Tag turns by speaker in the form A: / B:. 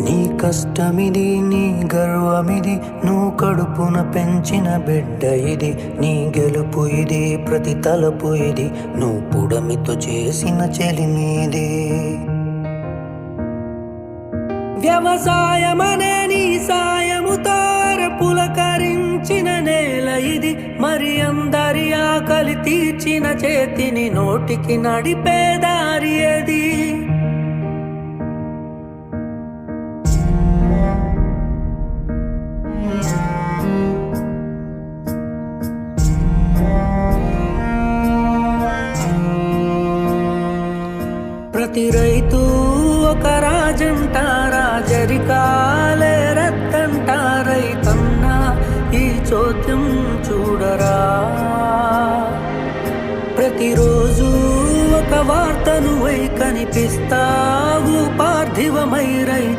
A: నీ కష్టమిది, నీ గర్వమిది, నువ్వు కడుపున పెంచిన బిడ్డ ఇది. నీ గెలుపు ఇది, ప్రతి తలపు ఇది, నువ్వు పుడమితో చేసిన చెలిమీది. వ్యవసాయమనే నీ సాయముతో పులకరించిన నేల ఇది. మరి అందరి ఆకలి తీర్చిన చేతిని నోటికి నడిపే దారి అది. ప్రతి రైతు ఒక రాజంట, రాజరికాలే రద్దంట. రైతన్నా ఈ చోద్యం చూడరా, ప్రతిరోజు ఒక వార్తను వై కనిపిస్తావు పార్థివమై రైతు.